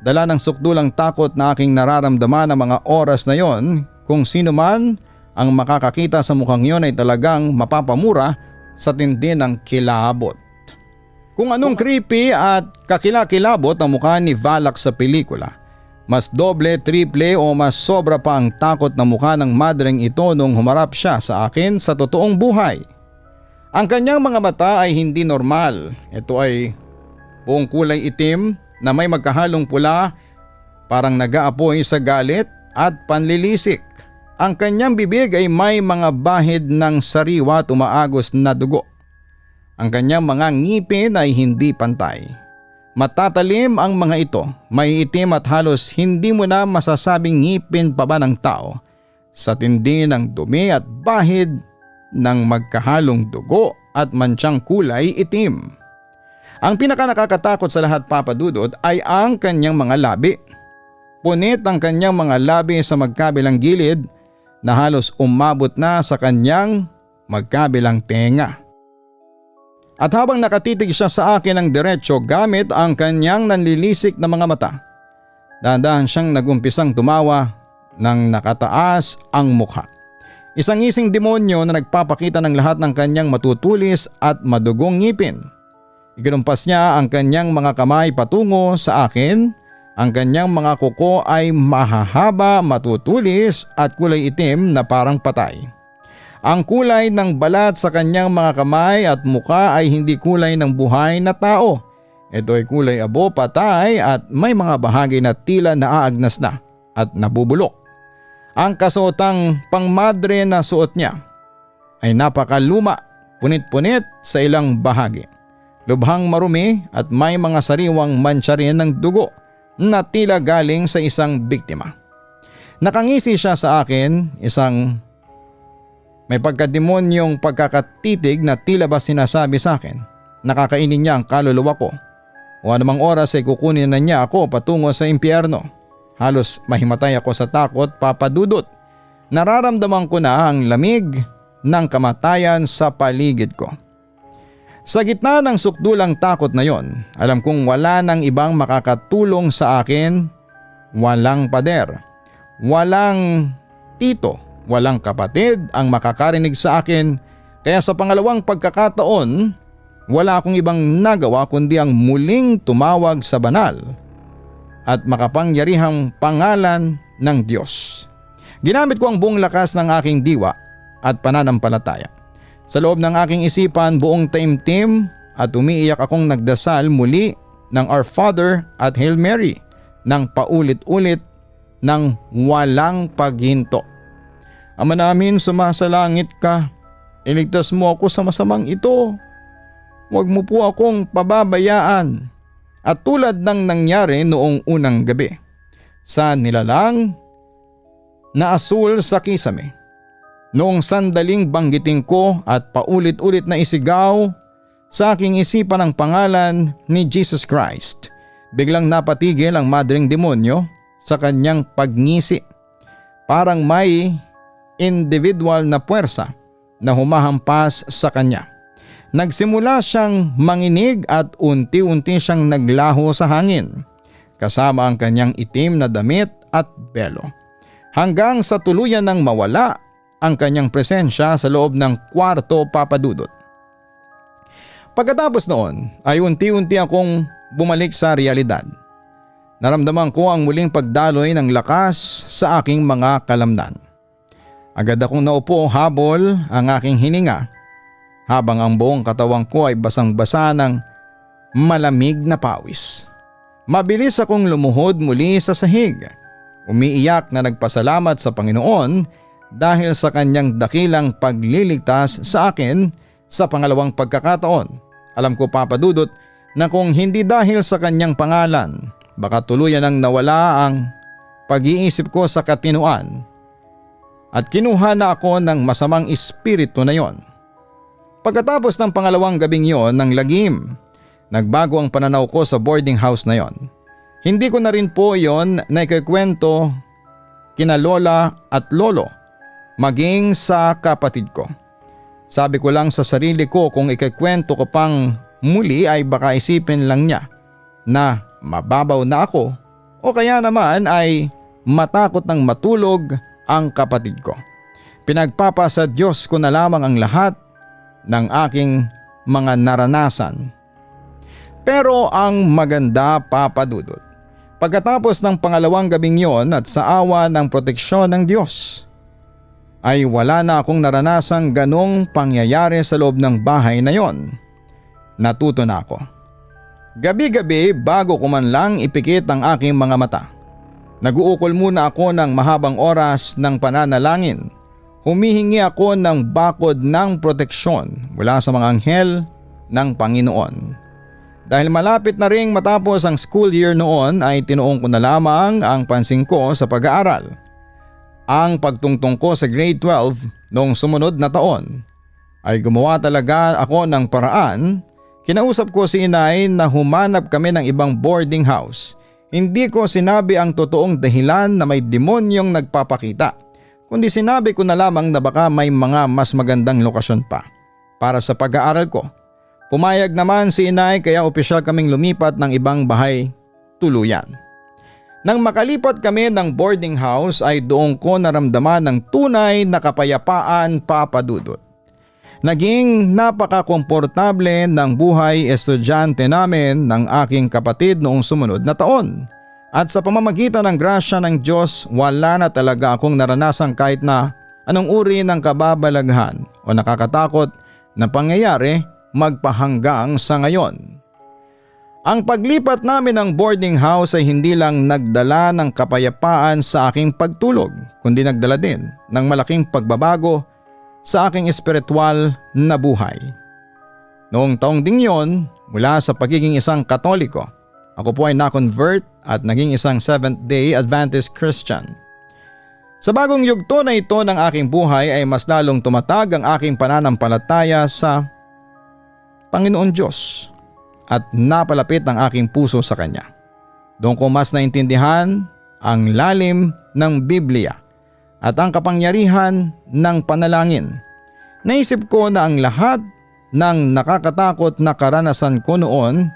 Dala ng sukdulang takot na aking nararamdaman ng mga oras na yon. Kung sino man ang makakakita sa mukhang yon ay talagang mapapamura sa tindi ng kilabot. Kung anong creepy at kakilakilabot ang mukha ni Valak sa pelikula, mas doble, triple o mas sobra pa ang takot na mukha ng madreng ito nung humarap siya sa akin sa totoong buhay. Ang kanyang mga mata ay hindi normal. Ito ay buong kulay itim na may magkahalong pula, parang nag-aapoy sa galit at panlilisik. Ang kanyang bibig ay may mga bahid ng sariwa at umaagos na dugo. Ang kanyang mga ngipin ay hindi pantay. Matatalim ang mga ito, may itim at halos hindi mo na masasabing ngipin pa ba ng tao sa tindi ng dumi at bahid ng magkahalong dugo at mantsang kulay itim. Ang pinaka nakakatakot sa lahat, Papa Dudut, ay ang kanyang mga labi. Punit ang kanyang mga labi sa magkabilang gilid na halos umabot na sa kanyang magkabilang tenga. At habang nakatitig siya sa akin ng diretsyo gamit ang kanyang nanlilisik na mga mata, dahan-dahan siyang nagumpisang tumawa nang nakataas ang mukha. Isang ising demonyo na nagpapakita ng lahat ng kanyang matutulis at madugong ngipin. Ikinumpas niya ang kanyang mga kamay patungo sa akin. Ang kanyang mga kuko ay mahahaba, matutulis at kulay itim na parang patay. Ang kulay ng balat sa kanyang mga kamay at muka ay hindi kulay ng buhay na tao. Ito ay kulay abo, patay at may mga bahagi na tila naaagnas na at nabubulok. Ang kasuotang pangmadre na suot niya ay napakaluma, punit-punit sa ilang bahagi. Lubhang marumi at may mga sariwang mantsa rin ng dugo na tila galing sa isang biktima. Nakangisi siya sa akin, isang may pagkademonyong pagkakatitig na tila ba sinasabi sa akin, nakakainin niya ang kaluluwa ko o anumang oras ay kukunin na niya ako patungo sa impyerno. Halos mahimatay ako sa takot, Papa Dudut. Nararamdaman ko na ang lamig ng kamatayan sa paligid ko. Sa gitna ng sukdulang takot na yon, alam kong wala nang ibang makakatulong sa akin. Walang pader, walang tito, walang kapatid ang makakarinig sa akin, kaya sa pangalawang pagkakataon, wala akong ibang nagawa kundi ang muling tumawag sa banal at makapangyarihang pangalan ng Diyos. Ginamit ko ang buong lakas ng aking diwa at pananampalataya. Sa loob ng aking isipan, buong taimtim at umiiyak akong nagdasal muli ng Our Father at Hail Mary ng paulit-ulit ng walang paghinto. Ama namin, sumasalangit ka, iligtas mo ako sa masamang ito. Huwag mo po akong pababayaan. At tulad ng nangyari noong unang gabi, sa nilalang na asul sa kisame, noong sandaling banggitin ko at paulit-ulit na isigaw sa aking isipan ang pangalan ni Jesus Christ, biglang napatigil ang madring demonyo sa kanyang pagngisi. Parang may individual na puwersa na humahampas sa kanya. Nagsimula siyang manginig at unti-unti siyang naglaho sa hangin, kasama ang kanyang itim na damit at belo, hanggang sa tuluyan nang mawala ang kanyang presensya sa loob ng kwarto, Papa Dudut. Pagkatapos noon ay unti-unti akong bumalik sa realidad. Naramdaman ko ang muling pagdaloy ng lakas sa aking mga kalamnan. Agad akong naupo habol ang aking hininga habang ang buong katawan ko ay basang-basa ng malamig na pawis. Mabilis akong lumuhod muli sa sahig, umiiyak na nagpasalamat sa Panginoon dahil sa kanyang dakilang pagliligtas sa akin sa pangalawang pagkakataon. Alam ko, Papa Dudut, na kung hindi dahil sa kanyang pangalan, baka tuluyan ang nawala ang pag-iisip ko sa katinuan at kinuha na ako ng masamang espiritu na yon. Pagkatapos ng pangalawang gabing yon ng lagim, nagbago ang pananaw ko sa boarding house na yon. Hindi ko na rin po yon na ikikwento kina lola at lolo, maging sa kapatid ko. Sabi ko lang sa sarili ko, kung ikikwento ko pang muli ay baka isipin lang niya na mababaw na ako o kaya naman ay matakot ng matulog ang kapatid ko. Pinagpapa sa Diyos ko na lamang ang lahat ng aking mga naranasan. Pero ang maganda, Papa Dudut, pagkatapos ng pangalawang gabing yon at sa awa ng proteksyon ng Diyos, ay wala na akong naranasang ganong pangyayari sa loob ng bahay na yon. Natuto na ako. Gabi-gabi bago ko man lang ipikit ang aking mga mata, nag-uukol muna ako ng mahabang oras ng pananalangin. Humihingi ako ng bakod ng proteksyon mula sa mga anghel ng Panginoon. Dahil malapit na ring matapos ang school year noon ay tinuong ko na lamang ang pansin ko sa pag-aaral. Ang pagtungtong ko sa grade 12 noong sumunod na taon ay gumawa talaga ako ng paraan. Kinausap ko si inay na humanap kami ng ibang boarding house. Hindi ko sinabi ang totoong dahilan na may demonyong nagpapakita, kundi sinabi ko na lamang na baka may mga mas magandang lokasyon pa para sa pag-aaral ko. Pumayag naman si inay kaya opisyal kaming lumipat ng ibang bahay tuluyan. Nang makalipat kami ng boarding house ay doon ko naramdaman ng tunay na kapayapaan, Papa Dudut. Naging napaka-komportable ng buhay estudyante namin ng aking kapatid noong sumunod na taon. At sa pamamagitan ng grasya ng Diyos, wala na talaga akong naranasang kahit na anong uri ng kababalaghan o nakakatakot na pangyayari magpahanggang sa ngayon. Ang paglipat namin ng boarding house ay hindi lang nagdala ng kapayapaan sa aking pagtulog, kundi nagdala din ng malaking pagbabago sa aking espiritual na buhay. Noong taong ding yon, mula sa pagiging isang Katoliko, ako po ay na-convert at naging isang Seventh-day Adventist Christian. Sa bagong yugto na ito ng aking buhay ay mas lalong tumatag ang aking pananampalataya sa Panginoon Diyos at napalapit ang aking puso sa Kanya. Doon ko mas naintindihan ang lalim ng Biblia at ang kapangyarihan ng panalangin. Naisip ko na ang lahat ng nakakatakot na karanasan ko noon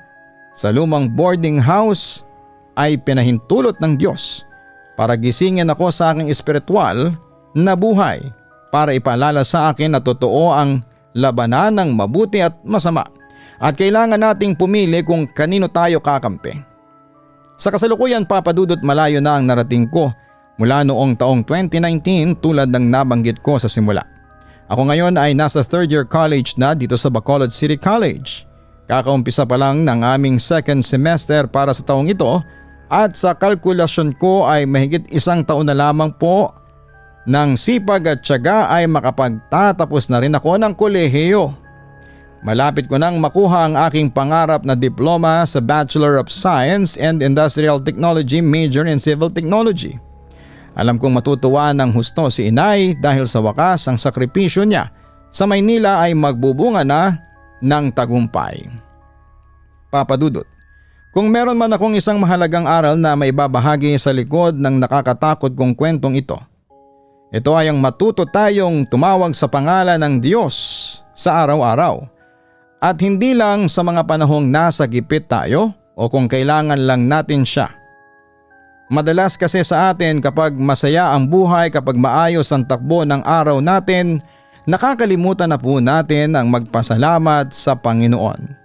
sa lumang boarding house ay pinahintulot ng Diyos para gisingin ako sa aking espiritual na buhay, para ipaalala sa akin na totoo ang labanan ng mabuti at masama at kailangan nating pumili kung kanino tayo kakampi. Sa kasalukuyan, Papa Dudut, malayo na ang narating ko mula noong taong 2019 tulad ng nabanggit ko sa simula. Ako ngayon ay nasa third year college na dito sa Bacolod City College. Kakaumpisa pa lang ng aming second semester para sa taong ito at sa kalkulasyon ko ay mahigit isang taon na lamang po ng sipag at tiyaga ay makapagtatapos na rin ako ng kolehiyo. Malapit ko nang makuha ang aking pangarap na diploma sa Bachelor of Science and Industrial Technology major in Civil Technology. Alam kong matutuwa ng husto si inay dahil sa wakas ang sakripisyo niya sa Maynila ay magbubunga na ng tagumpay. Papa Dudut, kung meron man akong isang mahalagang aral na maibabahagi sa likod ng nakakatakot kong kwentong ito ay ang matuto tayong tumawag sa pangalan ng Diyos sa araw-araw at hindi lang sa mga panahong nasa gipit tayo o kung kailangan lang natin siya. Madalas kasi sa atin kapag masaya ang buhay, kapag maayos ang takbo ng araw natin, nakakalimutan na po natin ang magpasalamat sa Panginoon.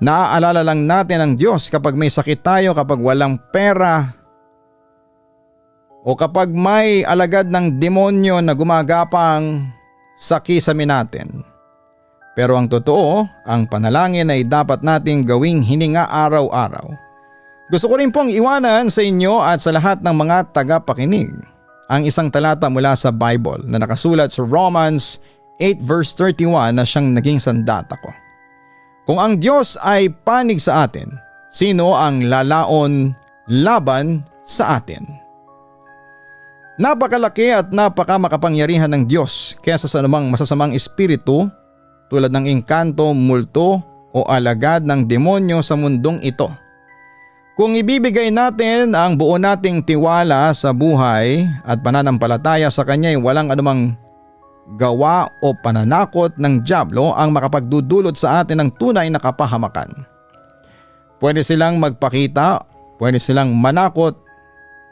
Naaalala lang natin ang Diyos kapag may sakit tayo, kapag walang pera, o kapag may alagad ng demonyo na gumagapang sa kisame natin. Pero ang totoo, ang panalangin ay dapat nating gawing hininga araw-araw. Gusto ko rin pong iwanan sa inyo at sa lahat ng mga tagapakinig ang isang talata mula sa Bible na nakasulat sa Romans 8 verse 31 na siyang naging sandata ko. Kung ang Diyos ay panig sa atin, sino ang lalaon laban sa atin? Napakalaki at napakamakapangyarihan ng Diyos kaysa sa anumang masasamang espiritu tulad ng engkanto, multo o alagad ng demonyo sa mundong ito. Kung ibibigay natin ang buo nating tiwala sa buhay at pananampalataya sa Kanya ay walang anumang gawa o pananakot ng dyablo ang makapagdudulot sa atin ng tunay na kapahamakan. Pwede silang magpakita, pwede silang manakot,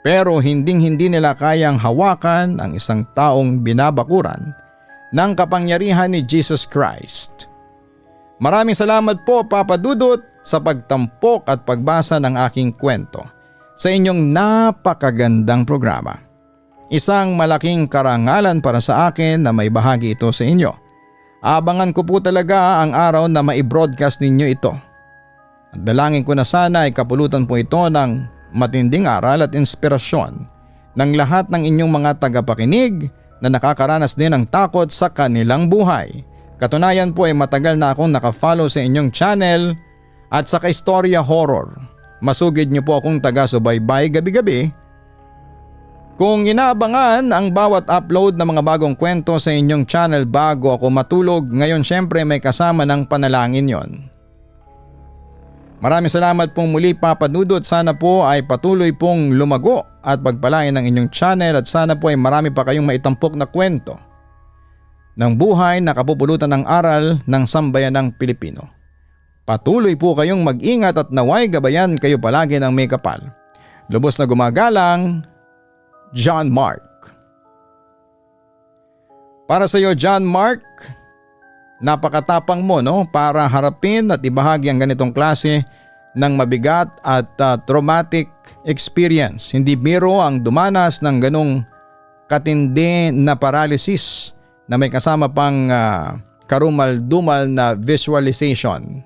pero hindi nila kayang hawakan ang isang taong binabakuran ng kapangyarihan ni Jesus Christ. Maraming salamat po, Papa Dudut, sa pagtampok at pagbasa ng aking kwento sa inyong napakagandang programa. Isang malaking karangalan para sa akin na may bahagi ito sa inyo. Abangan ko po talaga ang araw na mai-broadcast ninyo ito. At dalangin ko na sana ay kapulutan po ito ng matinding aral at inspirasyon ng lahat ng inyong mga tagapakinig na nakakaranas din ng takot sa kanilang buhay. Katunayan po ay matagal na akong nakafollow sa inyong channel at sa Kaistorya Horror. Masugid niyo po akong taga-subaybay gabi-gabi. Kung inaabangan ang bawat upload ng mga bagong kwento sa inyong channel bago ako matulog, ngayon syempre may kasama ng panalangin yon. Maraming salamat pong muli Papa Dudut, sana po ay patuloy pong lumago at pagpalain ng inyong channel at sana po ay marami pa kayong maitampok na kwento ng buhay na kapupulutan ng aral ng sambayanang Pilipino. Patuloy po kayong mag-ingat at naway gabayan kayo palagi ng may kapal. Lubos na gumagalang, John Mark. Para sa iyo John Mark, napakatapang mo para harapin at ibahagi ang ganitong klase ng mabigat at traumatic experience. Hindi biro ang dumanas ng ganong katindi na paralysis na may kasama pang karumal-dumal na visualization.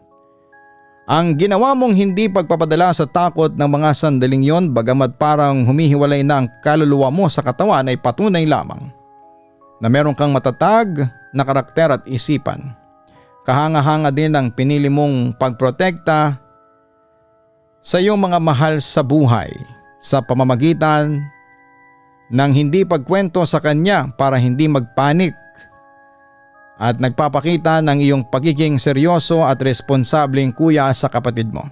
Ang ginawa mong hindi pagpapadala sa takot ng mga sandaling yon, bagamat parang humihiwalay na ang kaluluwa mo sa katawan, ay patunay lamang na meron kang matatag na karakter at isipan. Kahanga-hanga din ang pinili mong pagprotekta sa iyong mga mahal sa buhay sa pamamagitan ng hindi pagkwento sa kanya para hindi magpanik at nagpapakita ng iyong pagiging seryoso at responsableng kuya sa kapatid mo.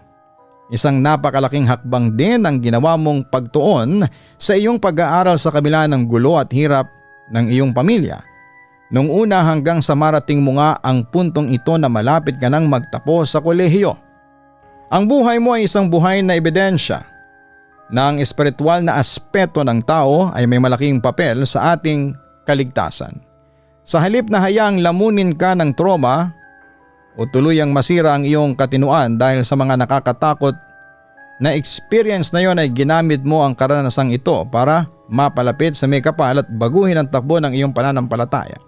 Isang napakalaking hakbang din ang ginawa mong pagtuon sa iyong pag-aaral sa kabila ng gulo at hirap ng iyong pamilya. Nung una hanggang sa marating mo nga ang puntong ito na malapit ka nang magtapos sa kolehiyo. Ang buhay mo ay isang buhay na ebidensya na ang espiritual na aspeto ng tao ay may malaking papel sa ating kaligtasan. Sa halip na hayaang lamunin ka ng trauma o tuluyang masira ang iyong katinuan dahil sa mga nakakatakot na experience na yon, ay ginamit mo ang karanasang ito para mapalapit sa may kapal at baguhin ang takbo ng iyong pananampalataya.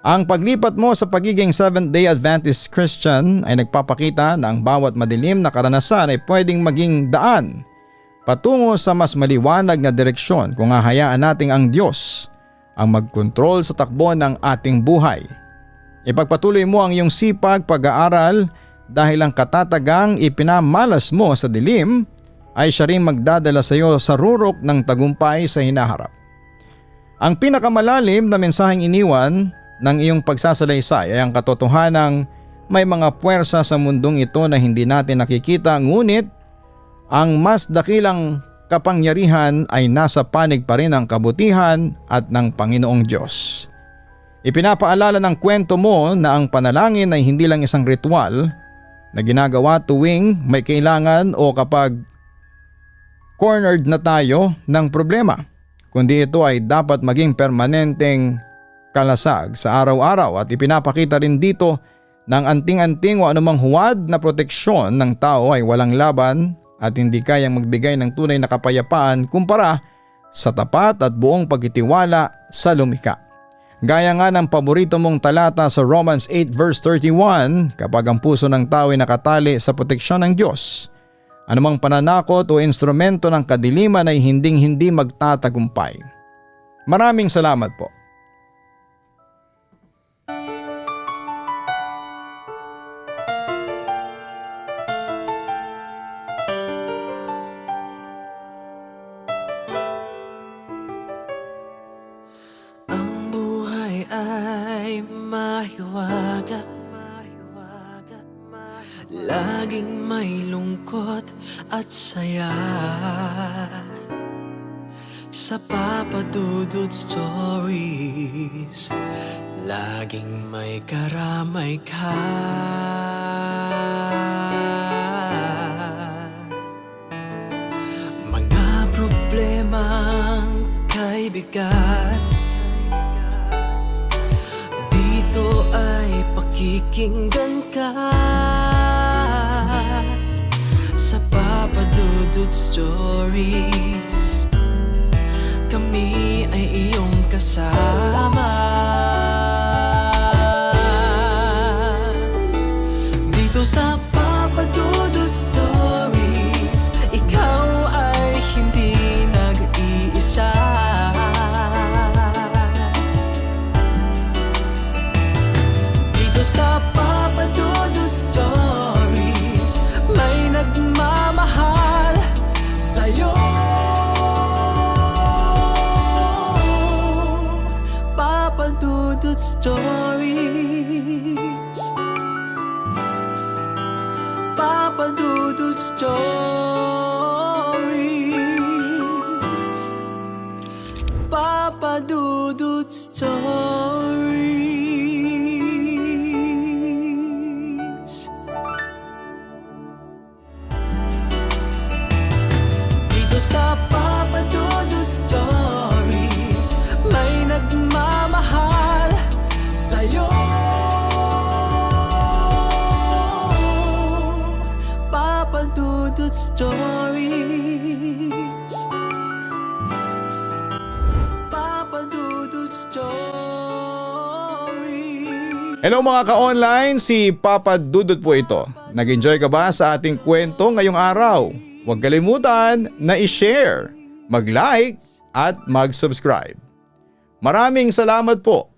Ang paglipat mo sa pagiging Seventh-day Adventist Christian ay nagpapakita na ang bawat madilim na karanasan ay pwedeng maging daan patungo sa mas maliwanag na direksyon kung hahayaan nating ang Diyos ang magkontrol sa takbo ng ating buhay. Ipagpatuloy mo ang iyong sipag pag-aaral dahil ang katatagang ipinamalas mo sa dilim ay siya rin magdadala sa iyo sa rurok ng tagumpay sa hinaharap. Ang pinakamalalim na mensaheng iniwan ng iyong pagsasalaysay ay ang katotohanang may mga puwersa sa mundong ito na hindi natin nakikita, ngunit ang mas dakilang kapangyarihan ay nasa panig pa rin ng kabutihan at ng Panginoong Diyos. Ipinapaalala ng kwento mo na ang panalangin ay hindi lang isang ritual na ginagawa tuwing may kailangan o kapag cornered na tayo ng problema, kundi ito ay dapat maging permanenteng kalasag sa araw-araw at ipinapakita rin dito ng anting-anting o anumang huwad na proteksyon ng tao ay walang laban at hindi kayang magbigay ng tunay na kapayapaan kumpara sa tapat at buong pagtitiwala sa lumikha. Gaya nga ng paborito mong talata sa Romans 8 verse 31, kapag ang puso ng tao ay nakatali sa proteksyon ng Diyos, anumang pananakot o instrumento ng kadiliman ay hinding-hindi magtatagumpay. Maraming salamat po. Laging may lungkot at saya sa Papa Dudut Stories. Laging may karamay ka. Mga problemang kay bigat, dito ay pakikinggan ka. Sa Papa Dudut Stories, kami ay iyong kasama. Dito sa Papa Dudut Stories, ikaw ay hindi nag-iisa. Dito sa Papa Dudut Stories, may nagmamahal sa'yo. Papa Dudut Stories, Papa Dudut Stories, Papa Dudut Stories. Dito sa Papa Dudut Stories, may nagmamahal sa'yo. Papa Dudut Stories, Papa Dudut Stories. Hello mga ka-online, si Papa Dudut po ito. Nag-enjoy ka ba sa ating kwento ngayong araw? Huwag kalimutan na i-share, mag-like at mag-subscribe. Maraming salamat po